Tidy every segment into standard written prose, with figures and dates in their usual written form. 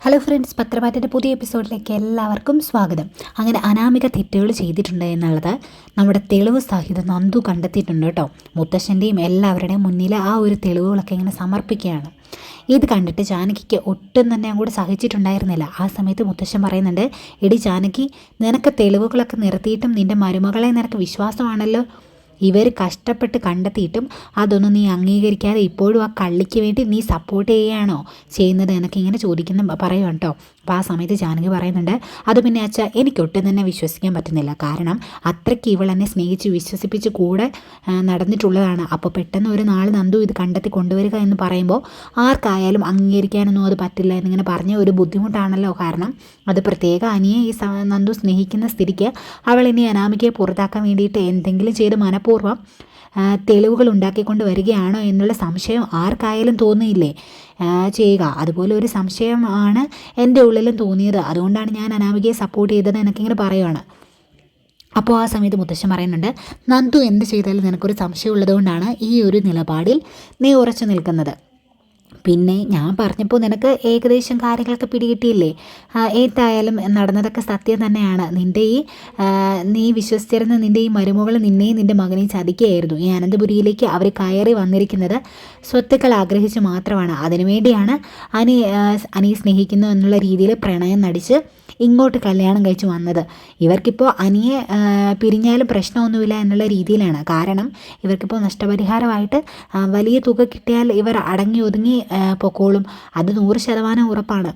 Hello friends, പത്രമാറ്റിൻ്റെ പുതിയ എപ്പിസോഡിലേക്ക് എല്ലാവർക്കും സ്വാഗതം. അങ്ങനെ അനാമിക തെറ്റുകൾ ചെയ്തിട്ടുണ്ട് എന്നുള്ളത് നമ്മുടെ തെളിവ് സഹിതം നന്ദു കണ്ടെത്തിയിട്ടുണ്ട് കേട്ടോ. മുത്തശ്ശൻ്റെയും എല്ലാവരുടെയും മുന്നിൽ ആ ഒരു തെളിവുകളൊക്കെ ഇങ്ങനെ സമർപ്പിക്കുകയാണ്. ഇത് കണ്ടിട്ട് ജാനകിക്ക് ഒട്ടും തന്നെ അങ്ങോട്ട് സഹിച്ചിട്ടുണ്ടായിരുന്നില്ല. ആ സമയത്ത് മുത്തശ്ശൻ പറയുന്നുണ്ട്, എടി ജാനകി, നിനക്ക് തെളിവുകളൊക്കെ നിർത്തിയിട്ടും നിൻ്റെ മരുമകളെ നിനക്ക് വിശ്വാസമാണല്ലോ. ഇവർ കഷ്ടപ്പെട്ട് കണ്ടെത്തിയിട്ടും അതൊന്നും നീ അംഗീകരിക്കാതെ ഇപ്പോഴും ആ കള്ളിക്ക് വേണ്ടി നീ സപ്പോർട്ട് ചെയ്യുകയാണോ ചെയ്യുന്നത് എന്നൊക്കെ ഇങ്ങനെ പറയും കേട്ടോ. അപ്പോൾ ആ സമയത്ത് ജാനകി പറയുന്നുണ്ട്, അത് പിന്നെ അച്ഛ, എനിക്കൊട്ടും തന്നെ വിശ്വസിക്കാൻ പറ്റുന്നില്ല. കാരണം അത്രയ്ക്ക് ഇവൾ എന്നെ സ്നേഹിച്ച് വിശ്വസിപ്പിച്ച് കൂടെ നടന്നിട്ടുള്ളതാണ്. അപ്പോൾ പെട്ടെന്ന് ഒരു നാൾ നന്ദു ഇത് കണ്ടെത്തി കൊണ്ടുവരിക എന്ന് പറയുമ്പോൾ ആർക്കായാലും അംഗീകരിക്കാനൊന്നും അത് പറ്റില്ല എന്നിങ്ങനെ പറഞ്ഞ ഒരു ബുദ്ധിമുട്ടാണല്ലോ. കാരണം അത് പ്രത്യേക അനിയെ ഈ നന്ദു സ്നേഹിക്കുന്ന സ്ഥിതിക്ക് അവൾ ഇനി അനാമികയെ പുറത്താക്കാൻ വേണ്ടിയിട്ട് എന്തെങ്കിലും ചെയ്ത് മനഃപൂർവ്വം തെളിവുകൾ ഉണ്ടാക്കിക്കൊണ്ട് വരികയാണോ എന്നുള്ള സംശയം ആർക്കായാലും തോന്നിയില്ലേ ചെയ്യുക. അതുപോലെ ഒരു സംശയമാണ് എൻ്റെ ഉള്ളിലും തോന്നിയത്. അതുകൊണ്ടാണ് ഞാൻ അനാമികയെ സപ്പോർട്ട് ചെയ്തത് എന്നൊക്കെ ഇങ്ങനെ പറയുവാണ്. അപ്പോൾ ആ സമയത്ത് മുത്തശ്ശൻ പറയുന്നുണ്ട്, നന്ദു എന്ത് ചെയ്താലും നിനക്കൊരു സംശയം ഉള്ളതുകൊണ്ടാണ് ഈ ഒരു നിലപാടിൽ നീ ഉറച്ചു നിൽക്കുന്നത്. പിന്നെ ഞാൻ പറഞ്ഞപ്പോൾ നിനക്ക് ഏകദേശം കാര്യങ്ങളൊക്കെ പിടികിട്ടിയില്ലേ? ഏതായാലും നടന്നതൊക്കെ സത്യം തന്നെയാണ്. നീ വിശ്വസിച്ചിരുന്ന നിൻ്റെ ഈ മരുമകൾ നിന്നെയും നിൻ്റെ മകനെയും ചതിക്കുകയായിരുന്നു. ഈ അനന്തപുരിയിലേക്ക് അവർ കയറി വന്നിരിക്കുന്നത് സ്വത്തുക്കൾ ആഗ്രഹിച്ച് മാത്രമാണ്. അതിനുവേണ്ടിയാണ് അനിയെ സ്നേഹിക്കുന്നു എന്നുള്ള രീതിയിൽ പ്രണയം നടിച്ച് ഇങ്ങോട്ട് കല്യാണം കഴിച്ച് വന്നത്. ഇവർക്കിപ്പോൾ അനിയെ പിരിഞ്ഞാലും പ്രശ്നമൊന്നുമില്ല എന്നുള്ള രീതിയിലാണ്. കാരണം ഇവർക്കിപ്പോൾ നഷ്ടപരിഹാരമായിട്ട് വലിയ തുക കിട്ടിയാൽ ഇവർ അടങ്ങി ഒതുങ്ങി പൊക്കോളും. അത് 100% ഉറപ്പാണ്.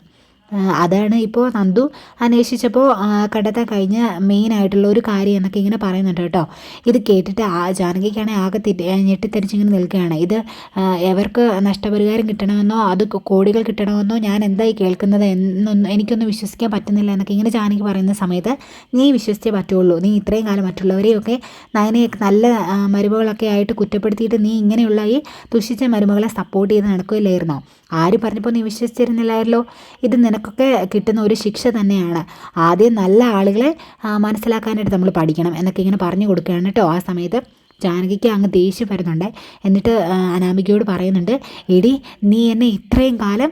അതാണ് ഇപ്പോൾ നന്ദു അന്വേഷിച്ചപ്പോൾ കണ്ടെത്താൻ കഴിഞ്ഞ മെയിനായിട്ടുള്ള ഒരു കാര്യം എന്നൊക്കെ ഇങ്ങനെ പറയുന്നുണ്ട് കേട്ടോ. ഇത് കേട്ടിട്ട് ജാനകിക്കാണെങ്കിൽ ആകെ ഞെട്ടിത്തെറിച്ചിങ്ങനെ നിൽക്കുകയാണ്. ഇത് എവർക്ക് നഷ്ടപരിഹാരം കിട്ടണമെന്നോ അത് കോടികൾ കിട്ടണമെന്നോ ഞാൻ എന്തായി കേൾക്കുന്നത് എന്നൊന്നും എനിക്കൊന്നും വിശ്വസിക്കാൻ പറ്റുന്നില്ല എന്നൊക്കെ ഇങ്ങനെ ജാനകി പറയുന്ന സമയത്ത്, നീ വിശ്വസിച്ചേ പറ്റുള്ളൂ. നീ ഇത്രയും കാലം മറ്റുള്ളവരെയൊക്കെ നയനെ നല്ല മരുമകളൊക്കെ ആയിട്ട് കുറ്റപ്പെടുത്തിയിട്ട് നീ ഇങ്ങനെയുള്ള ഈ ദുഷിച്ച മരുമകളെ സപ്പോർട്ട് ചെയ്ത് നടക്കുകയില്ലായിരുന്നോ? ആര് പറഞ്ഞപ്പോൾ നീ വിശ്വസിച്ചിരുന്നില്ലായല്ലോ. ഇത് നിനക്കൊക്കെ കിട്ടുന്ന ഒരു ശിക്ഷ തന്നെയാണ്. ആദ്യം നല്ല ആളുകളെ മനസ്സിലാക്കാനായിട്ട് നമ്മൾ പഠിക്കണം എന്നൊക്കെ ഇങ്ങനെ പറഞ്ഞു കൊടുക്കുകയാണ് കേട്ടോ. ആ സമയത്ത് ജാനകിക്ക് അങ്ങ് ദേഷ്യം വരുന്നുണ്ട്. എന്നിട്ട് അനാമികയോട് പറയുന്നുണ്ട്, എടി, നീ എന്നെ ഇത്രയും കാലം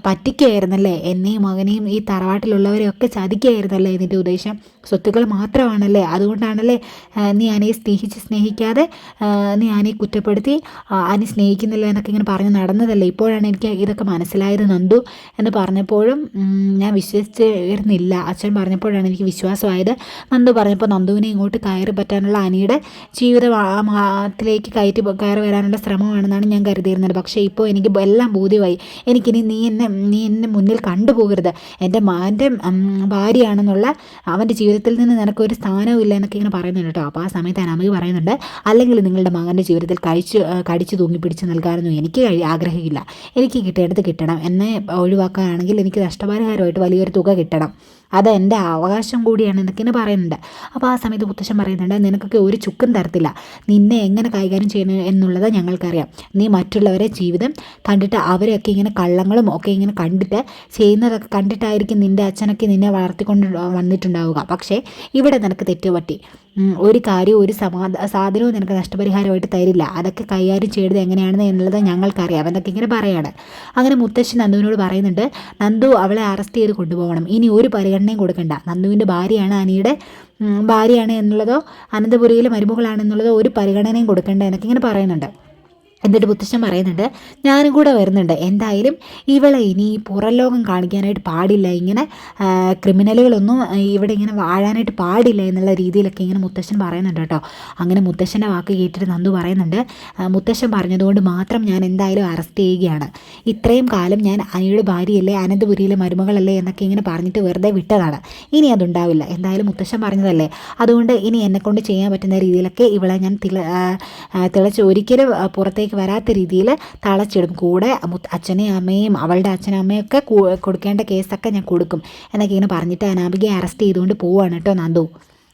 പറ്റിക്കുകയായിരുന്നല്ലേ? എന്നെയും മകനെയും ഈ തറവാട്ടിലുള്ളവരെയൊക്കെ ചതിക്കുകയായിരുന്നല്ലേ ഇതിൻ്റെ ഉദ്ദേശം? സ്വത്തുക്കൾ മാത്രമാണല്ലേ? അതുകൊണ്ടാണല്ലേ നീ അനിയെ സ്നേഹിക്കാതെ നീ അനിയെ കുറ്റപ്പെടുത്തി അനി സ്നേഹിക്കുന്നില്ല എന്നൊക്കെ ഇങ്ങനെ പറഞ്ഞ് നടന്നതല്ലേ? ഇപ്പോഴാണ് എനിക്ക് ഇതൊക്കെ മനസ്സിലായത് നന്ദു എന്ന് പറഞ്ഞപ്പോഴും ഞാൻ വിശ്വസിച്ചിരുന്നില്ല. അച്ഛൻ പറഞ്ഞപ്പോഴാണ് എനിക്ക് വിശ്വാസമായത്. നന്ദു പറഞ്ഞപ്പോൾ നന്ദുവിനെ ഇങ്ങോട്ട് കയറി പറ്റാനുള്ള അനിയുടെ ജീവിതത്തിലേക്ക് കയറി വരാനുള്ള ശ്രമമാണെന്നാണ് ഞാൻ കരുതിയിരുന്നത്. പക്ഷേ ഇപ്പോൾ എനിക്ക് എല്ലാം ബോധ്യമായി. എനിക്കിനി നീ എന്നെ മുന്നിൽ കണ്ടുപോകരുത്. എൻ്റെ ഭാര്യയാണെന്നുള്ള അവൻ്റെ ജീവിതത്തിൽ നിന്ന് നിനക്കൊരു സ്ഥാനവും ഇല്ല എന്നൊക്കെ ഇങ്ങനെ പറയുന്നുണ്ട് കേട്ടോ. അപ്പോൾ ആ സമയത്ത് അനാമിക പറയുന്നുണ്ട്, അല്ലെങ്കിൽ നിങ്ങളുടെ മകൻ്റെ ജീവിതത്തിൽ കടിച്ചു തൂങ്ങി പിടിച്ച് നൽകാനൊന്നും എനിക്ക് ആഗ്രഹമില്ല. എനിക്ക് കിട്ടേണ്ടത് കിട്ടണം. എന്നെ ഒഴിവാക്കാനാണെങ്കിൽ എനിക്ക് നഷ്ടപരിഹാരമായിട്ട് വലിയൊരു തുക കിട്ടണം. അത് എൻ്റെ അവകാശം കൂടിയാണ് എന്നൊക്കെ പറയുന്നുണ്ട്. അപ്പോൾ ആ സമയത്ത് മുത്തശ്ശൻ പറയുന്നുണ്ട്, നിനക്കൊക്കെ ഒരു ചുക്കും തരത്തില്ല. നിന്നെ എങ്ങനെ കൈകാര്യം ചെയ്യണം എന്നുള്ളത് ഞങ്ങൾക്കറിയാം. നീ മറ്റുള്ളവരെ ജീവിതം കണ്ടിട്ട് അവരെയൊക്കെ ഇങ്ങനെ കള്ളങ്ങളും ഒക്കെ ഇങ്ങനെ കണ്ടിട്ട് ചെയ്യുന്നതൊക്കെ കണ്ടിട്ടായിരിക്കും നിൻ്റെ അച്ഛനൊക്കെ നിന്നെ വളർത്തിക്കൊണ്ട് വന്നിട്ടുണ്ടാവുക. പക്ഷേ ഇവിടെ നിനക്ക് തെറ്റുപറ്റി. ഒരു കാര്യവും ഒരു സാധനവും നിനക്ക് നഷ്ടപരിഹാരമായിട്ട് തരില്ല. അതൊക്കെ കൈകാര്യം ചെയ്തത് എങ്ങനെയാണെന്ന് എന്നുള്ളത് ഞങ്ങൾക്കറിയാം എന്നൊക്കെ ഇങ്ങനെ പറയാണ്. അങ്ങനെ മുത്തശ്ശൻ നന്ദുവിനോട് പറയുന്നുണ്ട്, നന്ദു അവളെ അറസ്റ്റ് ചെയ്ത് കൊണ്ടുപോകണം. ഇനി ഒരു പരിഗണനയും കൊടുക്കണ്ട. നന്ദുവിൻ്റെ ഭാര്യയാണ് അനിയുടെ ഭാര്യയാണ് എന്നുള്ളതോ അനന്തപുരിയിലെ മരുമകളാണെന്നുള്ളതോ ഒരു പരിഗണനയും കൊടുക്കണ്ട എന്നൊക്കെ ഇങ്ങനെ പറയുന്നുണ്ട്. എന്നിട്ട് മുത്തശ്ശൻ പറയുന്നുണ്ട്, ഞാനും കൂടെ വരുന്നുണ്ട്. എന്തായാലും ഇവളെ ഇനി പുറം ലോകം കാണിക്കാനായിട്ട് പാടില്ല. ഇങ്ങനെ ക്രിമിനലുകളൊന്നും ഇവിടെ ഇങ്ങനെ വാഴാനായിട്ട് പാടില്ല എന്നുള്ള രീതിയിലൊക്കെ ഇങ്ങനെ മുത്തശ്ശൻ പറയുന്നുണ്ട് കേട്ടോ. അങ്ങനെ മുത്തശ്ശൻ്റെ വാക്ക് കേട്ടിട്ട് നന്ദു പറയുന്നുണ്ട്, മുത്തശ്ശൻ പറഞ്ഞതുകൊണ്ട് മാത്രം ഞാൻ എന്തായാലും അറസ്റ്റ് ചെയ്യുകയാണ്. ഇത്രയും കാലം ഞാൻ അനിയുടെ ഭാര്യയല്ലേ, അനന്തപുരിയിലെ മരുമകളല്ലേ എന്നൊക്കെ ഇങ്ങനെ പറഞ്ഞിട്ട് വെറുതെ വിട്ടതാണ്. ഇനി അതുണ്ടാവില്ല. എന്തായാലും മുത്തശ്ശൻ പറഞ്ഞതല്ലേ, അതുകൊണ്ട് ഇനി എന്നെക്കൊണ്ട് ചെയ്യാൻ പറ്റുന്ന രീതിയിലൊക്കെ ഇവളെ ഞാൻ തിളച്ച് ഒരിക്കലും പുറത്തേക്ക് വരാത്ത രീതിയിൽ തളച്ചിടും. കൂടെ അച്ഛനെയും അമ്മയും അവളുടെ അച്ഛനും അമ്മയൊക്കെ കൊടുക്കേണ്ട കേസൊക്കെ ഞാൻ കൊടുക്കും എന്നൊക്കെ ഇങ്ങനെ പറഞ്ഞിട്ട് അനാമികയെ അറസ്റ്റ് ചെയ്തുകൊണ്ട് പോവുകയാണ് കേട്ടോ നന്ദു.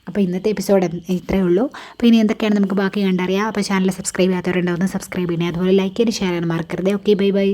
അപ്പോൾ ഇന്നത്തെ എപ്പിസോഡ് ഇത്രയേ ഉള്ളൂ. അപ്പോൾ ഇനി എന്തൊക്കെയാണ് നമുക്ക് ബാക്കി കണ്ടറിയാം. അപ്പോൾ ചാനൽ സബ്സ്ക്രൈബ് ചെയ്യാത്തവരുണ്ടാവുന്ന സബ്സ്ക്രൈബ് ചെയ്യണേ. അതുപോലെ ലൈക്ക് ചെയ്യാനും ഷെയർ ചെയ്യാനും മറക്കരുത്. Okay, bye bye.